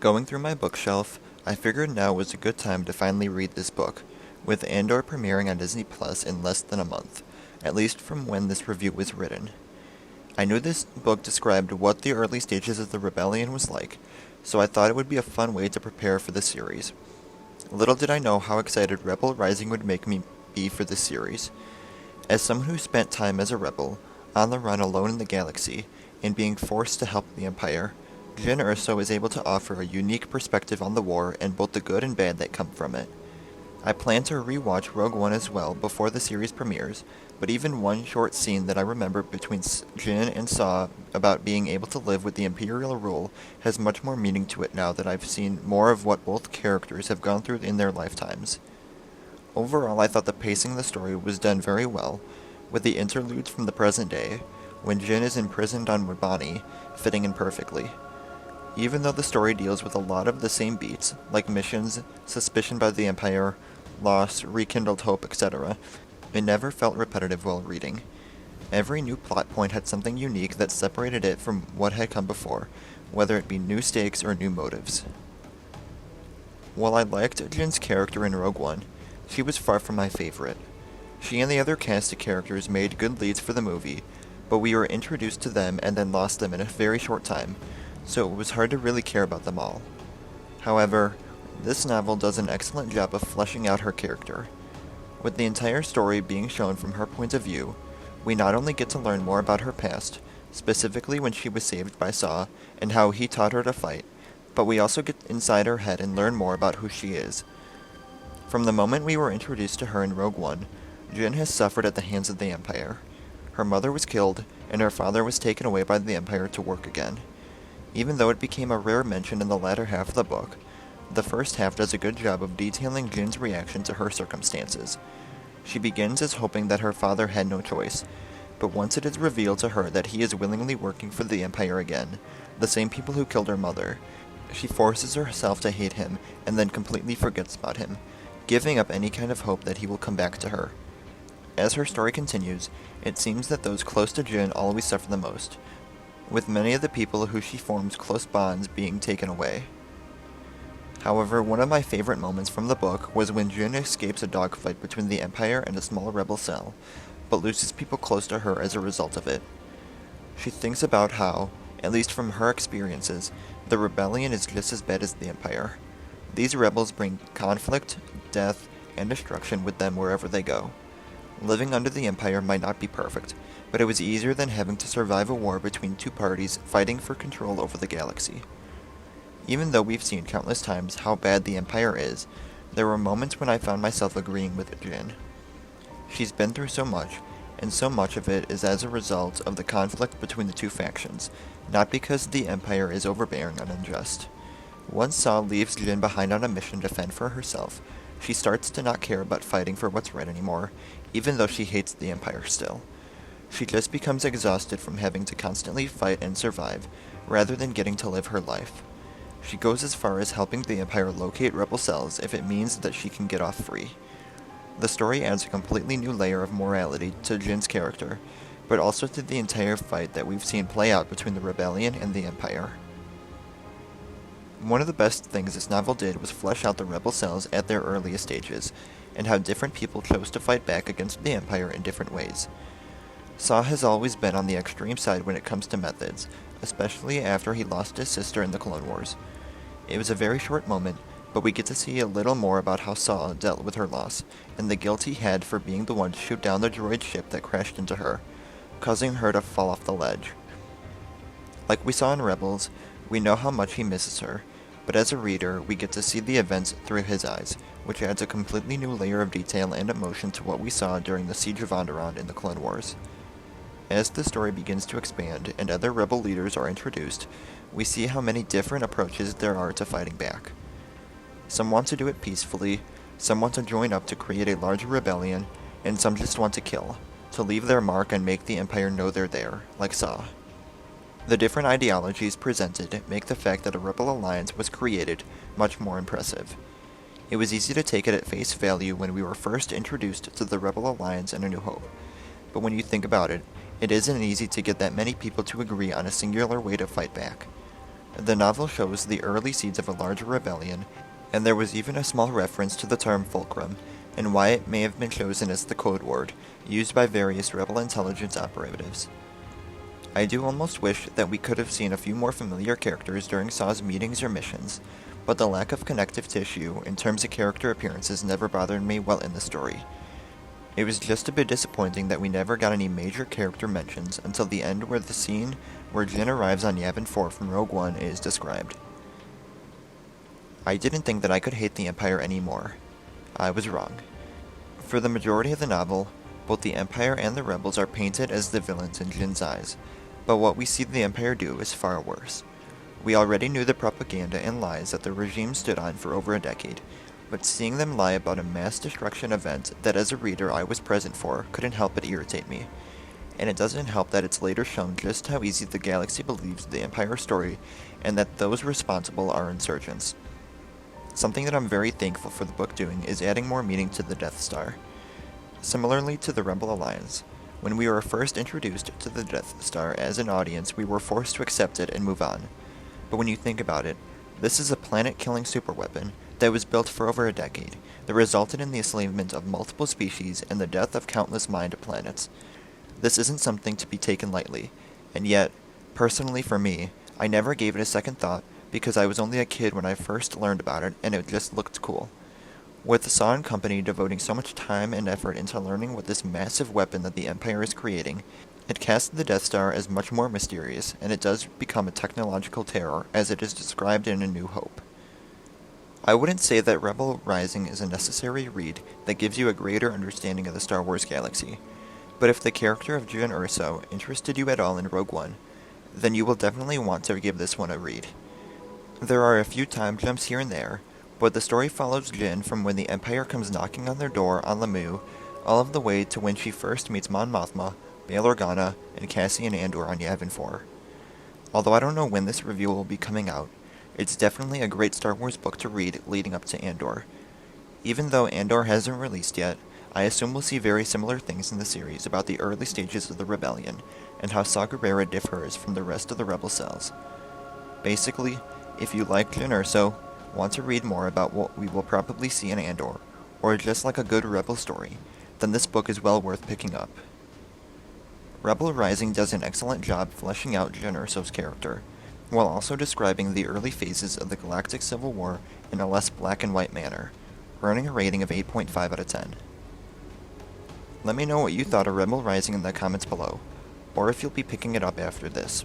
Going through my bookshelf, I figured now was a good time to finally read this book, with Andor premiering on Disney Plus in less than a month, at least from when this review was written. I knew this book described what the early stages of the rebellion was like, so I thought it would be a fun way to prepare for the series. Little did I know how excited Rebel Rising would make me be for this series. As someone who spent time as a rebel, on the run alone in the galaxy, and being forced to help the Empire, Jyn Erso is able to offer a unique perspective on the war and both the good and bad that come from it. I plan to rewatch Rogue One as well before the series premieres, but even one short scene that I remember between Jyn and Saw about being able to live with the Imperial rule has much more meaning to it now that I've seen more of what both characters have gone through in their lifetimes. Overall, I thought the pacing of the story was done very well, with the interludes from the present day, when Jyn is imprisoned on Wobani, fitting in perfectly. Even though the story deals with a lot of the same beats, like missions, suspicion by the Empire, loss, rekindled hope, etc., it never felt repetitive while reading. Every new plot point had something unique that separated it from what had come before, whether it be new stakes or new motives. While I liked Jyn's character in Rogue One, she was far from my favorite. She and the other cast of characters made good leads for the movie, but we were introduced to them and then lost them in a very short time, so it was hard to really care about them all. However, this novel does an excellent job of fleshing out her character. With the entire story being shown from her point of view, we not only get to learn more about her past, specifically when she was saved by Saw and how he taught her to fight, but we also get inside her head and learn more about who she is. From the moment we were introduced to her in Rogue One, Jyn has suffered at the hands of the Empire. Her mother was killed, and her father was taken away by the Empire to work again. Even though it became a rare mention in the latter half of the book, the first half does a good job of detailing Jyn's reaction to her circumstances. She begins as hoping that her father had no choice, but once it is revealed to her that he is willingly working for the Empire again, the same people who killed her mother, she forces herself to hate him and then completely forgets about him, giving up any kind of hope that he will come back to her. As her story continues, it seems that those close to Jyn always suffer the most, with many of the people who she forms close bonds being taken away. However, one of my favorite moments from the book was when Jyn escapes a dogfight between the Empire and a small rebel cell, but loses people close to her as a result of it. She thinks about how, at least from her experiences, the rebellion is just as bad as the Empire. These rebels bring conflict, death, and destruction with them wherever they go. Living under the Empire might not be perfect, but it was easier than having to survive a war between two parties fighting for control over the galaxy. Even though we've seen countless times how bad the Empire is, there were moments when I found myself agreeing with Jyn. She's been through so much, and so much of it is as a result of the conflict between the two factions, not because the Empire is overbearing and unjust. Once Saw leaves Jyn behind on a mission to fend for herself, she starts to not care about fighting for what's right anymore, even though she hates the Empire still. She just becomes exhausted from having to constantly fight and survive, rather than getting to live her life. She goes as far as helping the Empire locate rebel cells if it means that she can get off free. The story adds a completely new layer of morality to Jyn's character, but also to the entire fight that we've seen play out between the rebellion and the Empire. One of the best things this novel did was flesh out the rebel cells at their earliest stages, and how different people chose to fight back against the Empire in different ways. Saw has always been on the extreme side when it comes to methods, especially after he lost his sister in the Clone Wars. It was a very short moment, but we get to see a little more about how Saw dealt with her loss, and the guilt he had for being the one to shoot down the droid ship that crashed into her, causing her to fall off the ledge. Like we saw in Rebels, we know how much he misses her, but as a reader, we get to see the events through his eyes, which adds a completely new layer of detail and emotion to what we saw during the Siege of Onderon in the Clone Wars. As the story begins to expand and other rebel leaders are introduced, we see how many different approaches there are to fighting back. Some want to do it peacefully, some want to join up to create a larger rebellion, and some just want to kill, to leave their mark and make the Empire know they're there, like Saw. The different ideologies presented make the fact that a rebel alliance was created much more impressive. It was easy to take it at face value when we were first introduced to the Rebel Alliance in A New Hope, but when you think about it, it isn't easy to get that many people to agree on a singular way to fight back. The novel shows the early seeds of a larger rebellion, and there was even a small reference to the term fulcrum, and why it may have been chosen as the code word used by various rebel intelligence operatives. I do almost wish that we could have seen a few more familiar characters during Saw's meetings or missions, but the lack of connective tissue in terms of character appearances never bothered me while in the story. It was just a bit disappointing that we never got any major character mentions until the end where the scene where Jyn arrives on Yavin 4 from Rogue One is described. I didn't think that I could hate the Empire anymore. I was wrong. For the majority of the novel, both the Empire and the Rebels are painted as the villains in Jyn's eyes, but what we see the Empire do is far worse. We already knew the propaganda and lies that the regime stood on for over a decade, but seeing them lie about a mass destruction event that as a reader I was present for couldn't help but irritate me. And it doesn't help that it's later shown just how easy the galaxy believes the Empire story and that those responsible are insurgents. Something that I'm very thankful for the book doing is adding more meaning to the Death Star. Similarly to the Rebel Alliance, when we were first introduced to the Death Star as an audience, we were forced to accept it and move on. But when you think about it, this is a planet-killing superweapon that was built for over a decade, that resulted in the enslavement of multiple species and the death of countless mined planets. This isn't something to be taken lightly, and yet, personally for me, I never gave it a second thought because I was only a kid when I first learned about it and it just looked cool. With Saw and company devoting so much time and effort into learning what this massive weapon that the Empire is creating, it casts the Death Star as much more mysterious, and it does become a technological terror as it is described in A New Hope. I wouldn't say that Rebel Rising is a necessary read that gives you a greater understanding of the Star Wars galaxy, but if the character of Jyn Erso interested you at all in Rogue One, then you will definitely want to give this one a read. There are a few time jumps here and there, but the story follows Jyn from when the Empire comes knocking on their door on Lamu, all of the way to when she first meets Mon Mothma, Bail Organa, and Cassian Andor on Yavin 4. Although I don't know when this review will be coming out, it's definitely a great Star Wars book to read leading up to Andor. Even though Andor hasn't released yet, I assume we'll see very similar things in the series about the early stages of the rebellion, and how Saw Gerrera differs from the rest of the rebel cells. Basically, if you like Jyn Erso, want to read more about what we will probably see in Andor, or just like a good rebel story, then this book is well worth picking up. Rebel Rising does an excellent job fleshing out Jyn Erso's character, while also describing the early phases of the Galactic Civil War in a less black and white manner, earning a rating of 8.5 out of 10. Let me know what you thought of Rebel Rising in the comments below, or if you'll be picking it up after this.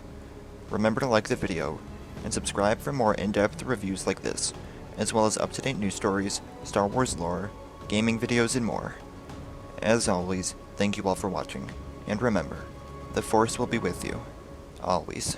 Remember to like the video, and subscribe for more in-depth reviews like this, as well as up-to-date news stories, Star Wars lore, gaming videos, and more. As always, thank you all for watching, and remember, the Force will be with you, always.